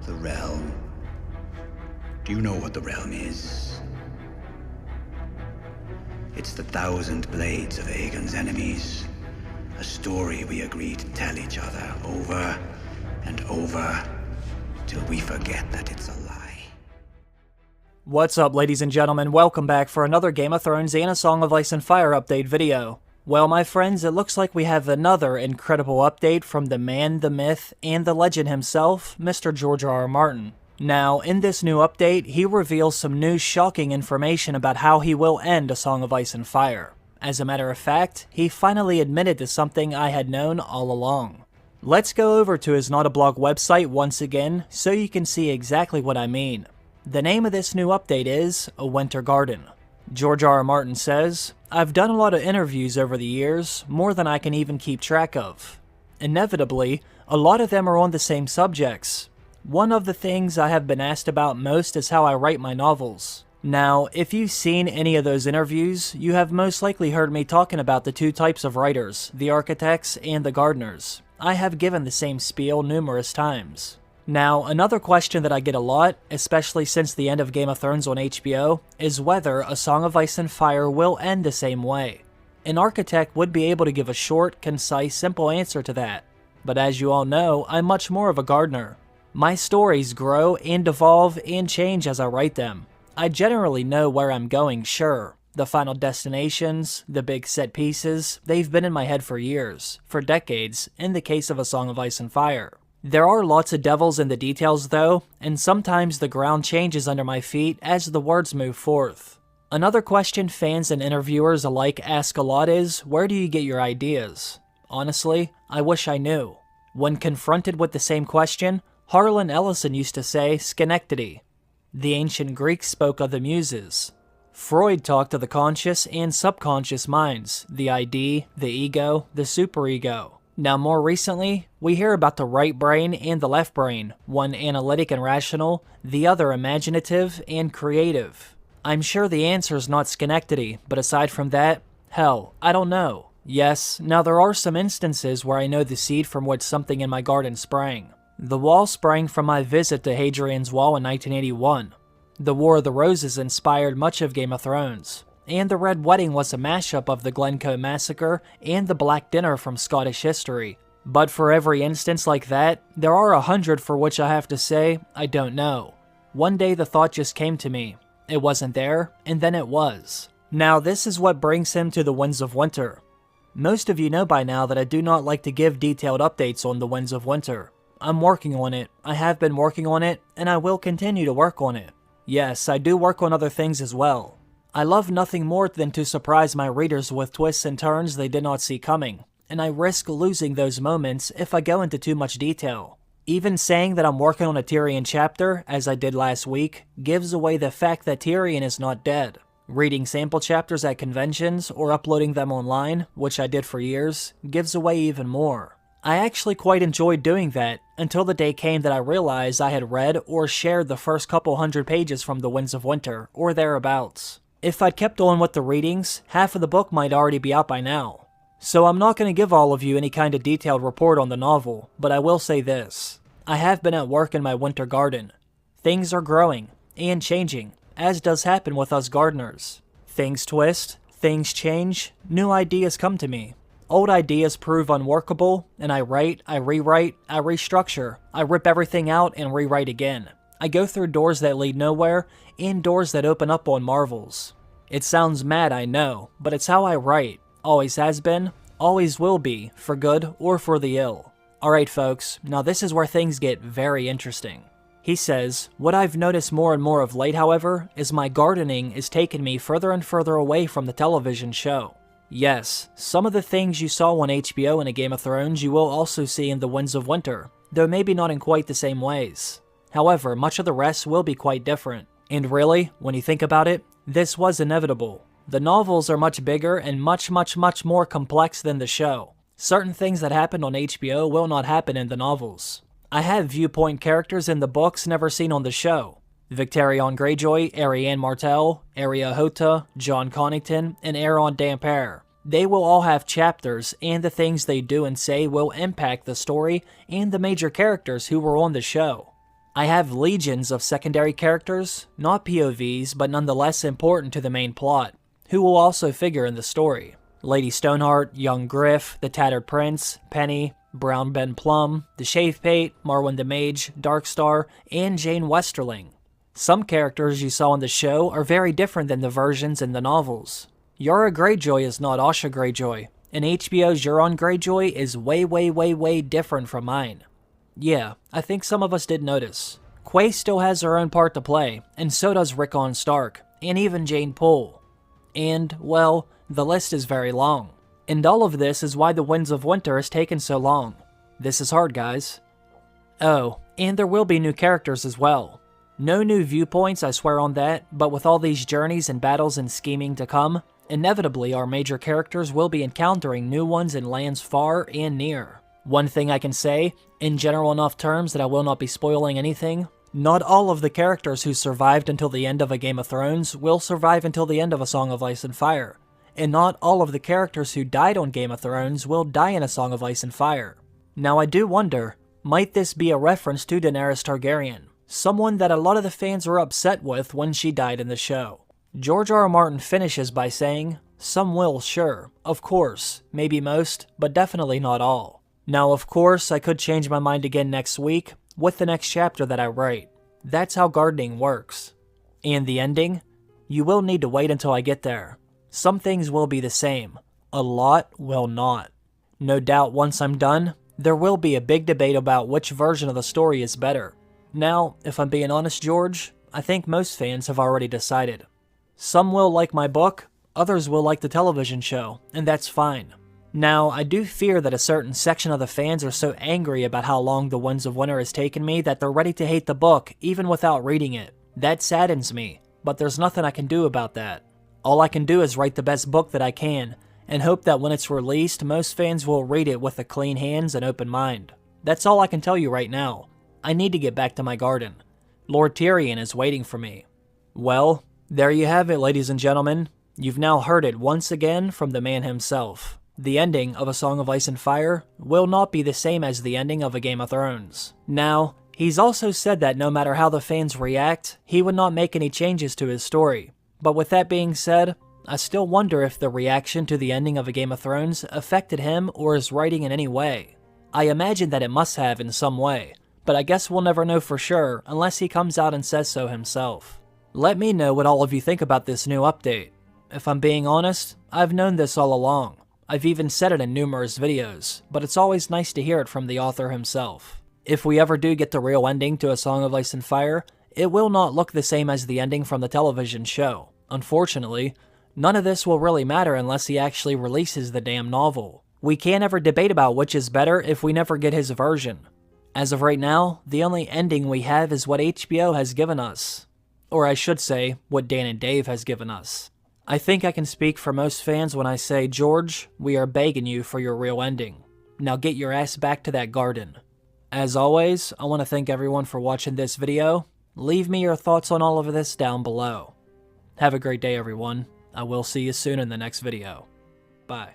The realm. Do you know what the realm is? It's the 1,000 blades of Aegon's enemies. A story we agreed to tell each other over and over till we forget that it's a lie. What's up, ladies and gentlemen? Welcome back for another Game of Thrones and A Song of Ice and Fire update video. Well, my friends, it looks like we have another incredible update from the man, the myth, and the legend himself, Mr. George R.R. Martin. Now, in this new update, he reveals some new shocking information about how he will end A Song of Ice and Fire. As a matter of fact, he finally admitted to something I had known all along. Let's go over to his Not a Blog website once again, so you can see exactly what I mean. The name of this new update is A Winter Garden. George R.R. Martin says, "I've done a lot of interviews over the years, more than I can even keep track of. Inevitably, a lot of them are on the same subjects. One of the things I have been asked about most is how I write my novels. Now, if you've seen any of those interviews, you have most likely heard me talking about the two types of writers, the architects and the gardeners. I have given the same spiel numerous times. Now, another question that I get a lot, especially since the end of Game of Thrones on HBO, is whether A Song of Ice and Fire will end the same way. An architect would be able to give a short, concise, simple answer to that. But as you all know, I'm much more of a gardener. My stories grow and evolve and change as I write them. I generally know where I'm going, sure. The final destinations, the big set pieces, they've been in my head for years, for decades, in the case of A Song of Ice and Fire. There are lots of devils in the details though, and sometimes the ground changes under my feet as the words move forth. Another question fans and interviewers alike ask a lot is, where do you get your ideas? Honestly, I wish I knew. When confronted with the same question, Harlan Ellison used to say, Schenectady. The ancient Greeks spoke of the muses. Freud talked of the conscious and subconscious minds, the ID, the ego, the superego. Now more recently, we hear about the right brain and the left brain, one analytic and rational, the other imaginative and creative. I'm sure the answer is not Schenectady, but aside from that, hell, I don't know. Yes, now there are some instances where I know the seed from which something in my garden sprang. The wall sprang from my visit to Hadrian's Wall in 1981. The War of the Roses inspired much of Game of Thrones. And the Red Wedding was a mashup of the Glencoe Massacre and the Black Dinner from Scottish history. But for every instance like that, there are 100 for which I have to say, I don't know. One day the thought just came to me. It wasn't there, and then it was. Now this is what brings him to the Winds of Winter. Most of you know by now that I do not like to give detailed updates on the Winds of Winter. I'm working on it, I have been working on it, and I will continue to work on it. Yes, I do work on other things as well. I love nothing more than to surprise my readers with twists and turns they did not see coming, and I risk losing those moments if I go into too much detail. Even saying that I'm working on a Tyrion chapter, as I did last week, gives away the fact that Tyrion is not dead. Reading sample chapters at conventions or uploading them online, which I did for years, gives away even more. I actually quite enjoyed doing that, until the day came that I realized I had read or shared the first couple hundred pages from The Winds of Winter, or thereabouts. If I'd kept on with the readings, half of the book might already be out by now. So I'm not going to give all of you any kind of detailed report on the novel, but I will say this. I have been at work in my winter garden. Things are growing, and changing, as does happen with us gardeners. Things twist, things change, new ideas come to me. Old ideas prove unworkable, and I write, I rewrite, I restructure, I rip everything out and rewrite again. I go through doors that lead nowhere, and doors that open up on marvels. It sounds mad, I know, but it's how I write. Always has been, always will be, for good or for the ill. Alright folks, now this is where things get very interesting. He says, what I've noticed more and more of late, however, is my gardening is taking me further and further away from the television show. Yes, some of the things you saw on HBO in A Game of Thrones you will also see in The Winds of Winter, though maybe not in quite the same ways. However, much of the rest will be quite different. And really, when you think about it, this was inevitable. The novels are much bigger and much more complex than the show. Certain things that happened on HBO will not happen in the novels. I have viewpoint characters in the books never seen on the show. Victarion Greyjoy, Arianne Martell, Arya Hota, Jon Connington, and Aeron Dampere. They will all have chapters, and the things they do and say will impact the story and the major characters who were on the show. I have legions of secondary characters, not POVs, but nonetheless important to the main plot, who will also figure in the story. Lady Stoneheart, Young Griff, the Tattered Prince, Penny, Brown Ben Plum, the Shave Pate, Marwyn the Mage, Darkstar, and Jane Westerling. Some characters you saw in the show are very different than the versions in the novels. Yara Greyjoy is not Asha Greyjoy, and HBO's Euron Greyjoy is way different from mine. Yeah, I think some of us did notice. Quay still has her own part to play, and so does Rickon Stark, and even Jane Poole. And, well, the list is very long. And all of this is why the Winds of Winter has taken so long. This is hard, guys. Oh, and there will be new characters as well. No new viewpoints, I swear on that, but with all these journeys and battles and scheming to come, inevitably our major characters will be encountering new ones in lands far and near. One thing I can say, in general enough terms that I will not be spoiling anything, not all of the characters who survived until the end of a Game of Thrones will survive until the end of A Song of Ice and Fire, and not all of the characters who died on Game of Thrones will die in A Song of Ice and Fire. Now I do wonder, might this be a reference to Daenerys Targaryen, someone that a lot of the fans were upset with when she died in the show? George R. R. Martin finishes by saying, "Some will, sure, of course, maybe most, but definitely not all." Now, of course, I could change my mind again next week with the next chapter that I write. That's how gardening works. And the ending? You will need to wait until I get there. Some things will be the same. A lot will not. No doubt once I'm done, there will be a big debate about which version of the story is better. Now, if I'm being honest, George, I think most fans have already decided. Some will like my book, others will like the television show, and that's fine. Now, I do fear that a certain section of the fans are so angry about how long The Winds of Winter has taken me that they're ready to hate the book even without reading it. That saddens me, but there's nothing I can do about that. All I can do is write the best book that I can, and hope that when it's released, most fans will read it with a clean hands and open mind. That's all I can tell you right now. I need to get back to my garden. Lord Tyrion is waiting for me. Well, there you have it, ladies and gentlemen. You've now heard it once again from the man himself. The ending of A Song of Ice and Fire will not be the same as the ending of A Game of Thrones. Now, he's also said that no matter how the fans react, he would not make any changes to his story. But with that being said, I still wonder if the reaction to the ending of A Game of Thrones affected him or his writing in any way. I imagine that it must have in some way, but I guess we'll never know for sure unless he comes out and says so himself. Let me know what all of you think about this new update. If I'm being honest, I've known this all along. I've even said it in numerous videos, but it's always nice to hear it from the author himself. If we ever do get the real ending to A Song of Ice and Fire, it will not look the same as the ending from the television show. Unfortunately, none of this will really matter unless he actually releases the damn novel. We can't ever debate about which is better if we never get his version. As of right now, the only ending we have is what HBO has given us. Or I should say, what Dan and Dave has given us. I think I can speak for most fans when I say, George, we are begging you for your real ending. Now get your ass back to that garden. As always, I want to thank everyone for watching this video. Leave me your thoughts on all of this down below. Have a great day, everyone. I will see you soon in the next video. Bye.